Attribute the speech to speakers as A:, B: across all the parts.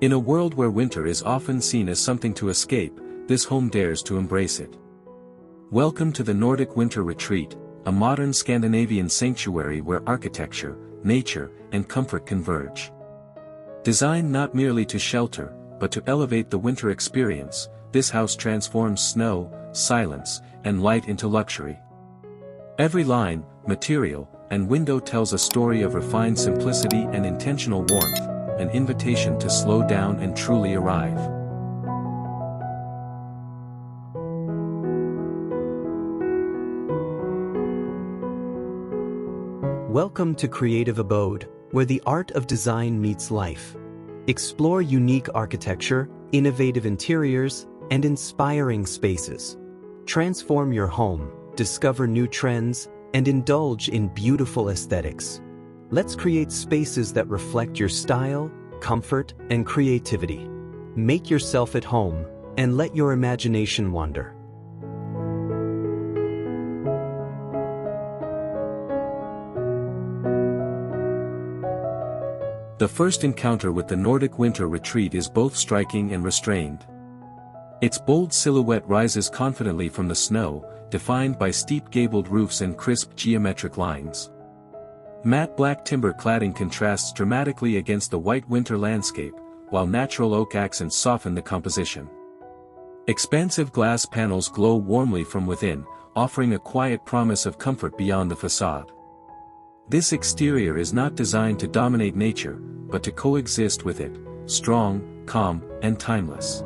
A: In a world where winter is often seen as something to escape, this home dares to embrace it. Welcome to the Nordic Winter Retreat, a modern Scandinavian sanctuary where architecture, nature, and comfort converge. Designed not merely to shelter, but to elevate the winter experience, this house transforms snow, silence, and light into luxury. Every line, material, and window tells a story of refined simplicity and intentional warmth, an invitation to slow down and truly arrive.
B: Welcome to Creative Abode, where the art of design meets life. Explore unique architecture, innovative interiors, and inspiring spaces. Transform your home, discover new trends, and indulge in beautiful aesthetics. Let's create spaces that reflect your style, comfort, and creativity. Make yourself at home, and let your imagination wander.
A: The first encounter with the Nordic Winter Retreat is both striking and restrained. Its bold silhouette rises confidently from the snow, defined by steep gabled roofs and crisp geometric lines. Matte black timber cladding contrasts dramatically against the white winter landscape, while natural oak accents soften the composition. Expansive glass panels glow warmly from within, offering a quiet promise of comfort beyond the facade. This exterior is not designed to dominate nature, but to coexist with it, strong, calm, and timeless.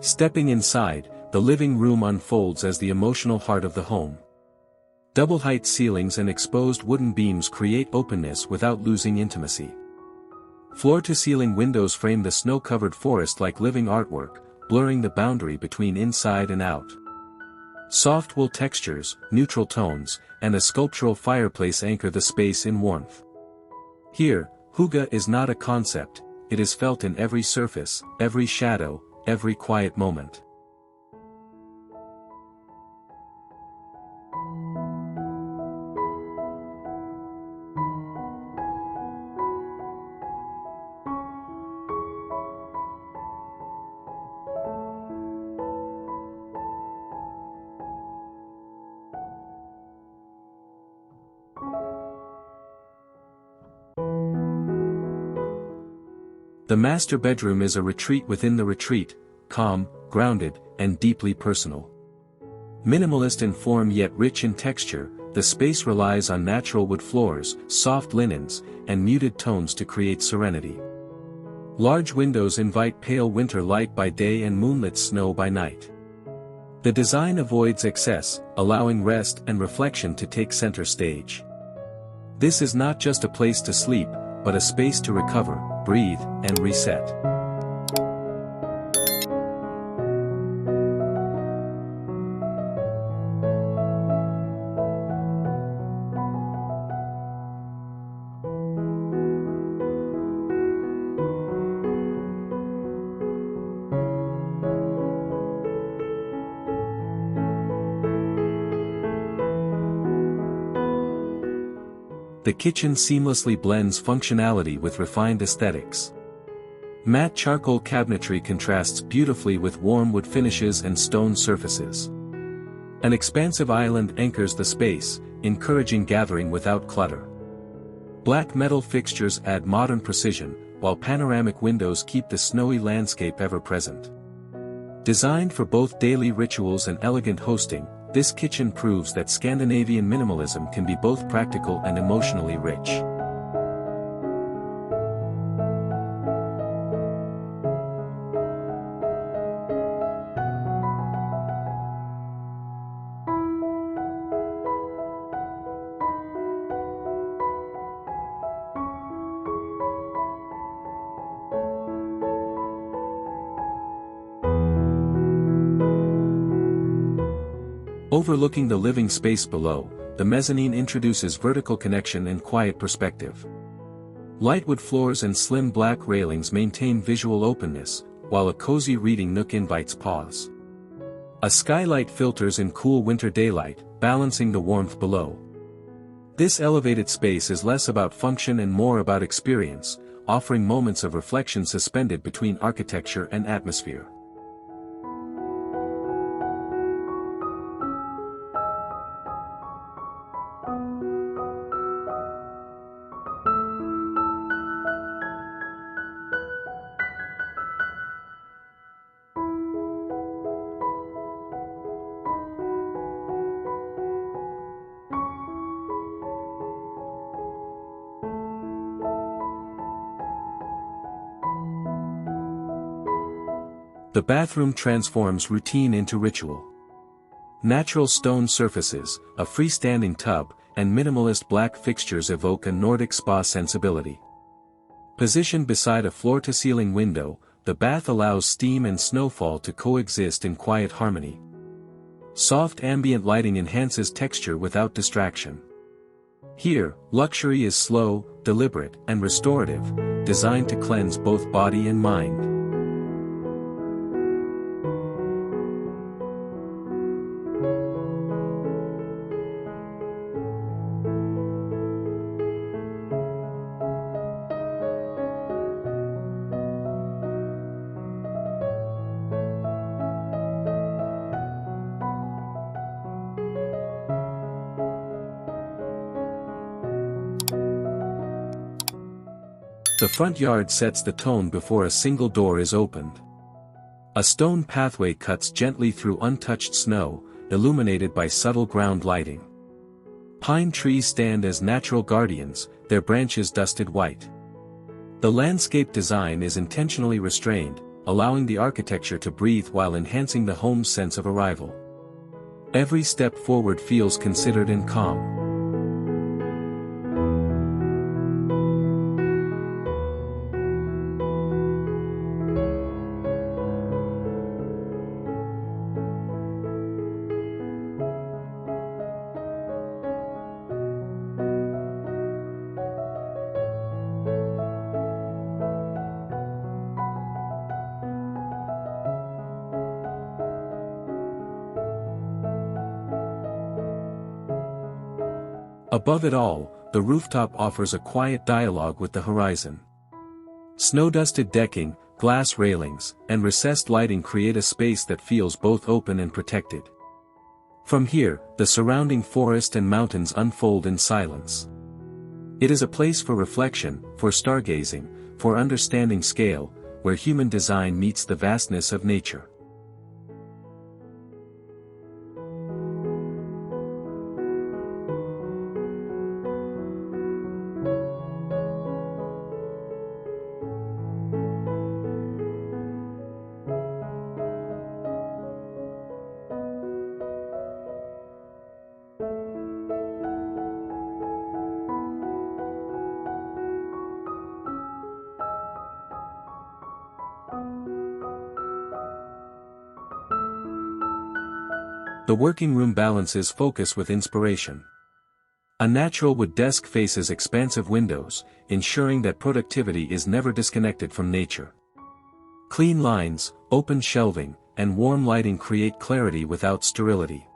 A: Stepping inside, the living room unfolds as the emotional heart of the home. Double-height ceilings and exposed wooden beams create openness without losing intimacy. Floor-to-ceiling windows frame the snow-covered forest like living artwork, blurring the boundary between inside and out. Soft wool textures, neutral tones, and a sculptural fireplace anchor the space in warmth. Here, hygge is not a concept, it is felt in every surface, every shadow, every quiet moment. The master bedroom is a retreat within the retreat, calm, grounded, and deeply personal. Minimalist in form yet rich in texture, the space relies on natural wood floors, soft linens, and muted tones to create serenity. Large windows invite pale winter light by day and moonlit snow by night. The design avoids excess, allowing rest and reflection to take center stage. This is not just a place to sleep, but a space to recover, breathe, and reset. The kitchen seamlessly blends functionality with refined aesthetics. Matte charcoal cabinetry contrasts beautifully with warm wood finishes and stone surfaces. An expansive island anchors the space, encouraging gathering without clutter. Black metal fixtures add modern precision, while panoramic windows keep the snowy landscape ever present. Designed for both daily rituals and elegant hosting, this kitchen proves that Scandinavian minimalism can be both practical and emotionally rich. Overlooking the living space below, the mezzanine introduces vertical connection and quiet perspective. Light wood floors and slim black railings maintain visual openness, while a cozy reading nook invites pause. A skylight filters in cool winter daylight, balancing the warmth below. This elevated space is less about function and more about experience, offering moments of reflection suspended between architecture and atmosphere. The bathroom transforms routine into ritual. Natural stone surfaces, a freestanding tub, and minimalist black fixtures evoke a Nordic spa sensibility. Positioned beside a floor-to-ceiling window, the bath allows steam and snowfall to coexist in quiet harmony. Soft ambient lighting enhances texture without distraction. Here, luxury is slow, deliberate, and restorative, designed to cleanse both body and mind. The front yard sets the tone before a single door is opened. A stone pathway cuts gently through untouched snow, illuminated by subtle ground lighting. Pine trees stand as natural guardians, their branches dusted white. The landscape design is intentionally restrained, allowing the architecture to breathe while enhancing the home's sense of arrival. Every step forward feels considered and calm. Above it all, the rooftop offers a quiet dialogue with the horizon. Snow-dusted decking, glass railings, and recessed lighting create a space that feels both open and protected. From here, the surrounding forest and mountains unfold in silence. It is a place for reflection, for stargazing, for understanding scale, where human design meets the vastness of nature. The working room balances focus with inspiration. A natural wood desk faces expansive windows, ensuring that productivity is never disconnected from nature. Clean lines, open shelving, and warm lighting create clarity without sterility.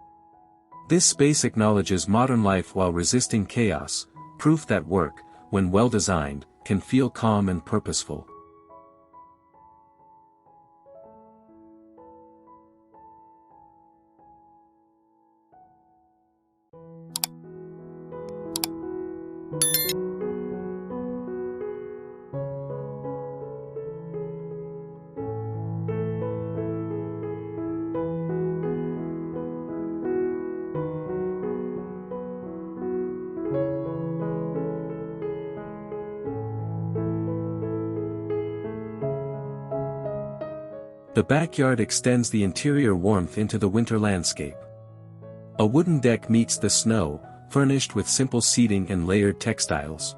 A: This space acknowledges modern life while resisting chaos, proof that work, when well designed, can feel calm and purposeful. The backyard extends the interior warmth into the winter landscape. A wooden deck meets the snow, furnished with simple seating and layered textiles.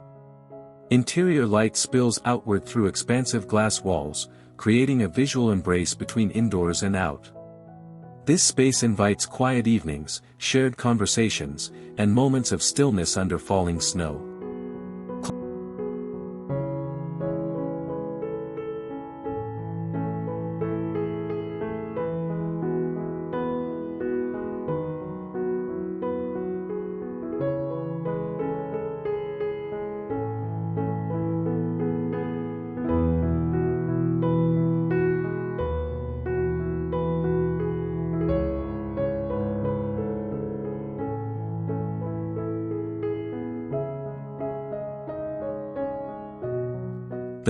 A: Interior light spills outward through expansive glass walls, creating a visual embrace between indoors and out. This space invites quiet evenings, shared conversations, and moments of stillness under falling snow.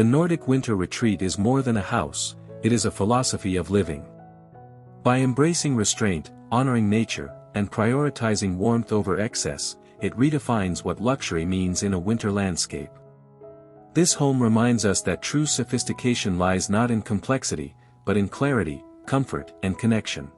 A: The Nordic Winter Retreat is more than a house, it is a philosophy of living. By embracing restraint, honoring nature, and prioritizing warmth over excess, it redefines what luxury means in a winter landscape. This home reminds us that true sophistication lies not in complexity, but in clarity, comfort, and connection.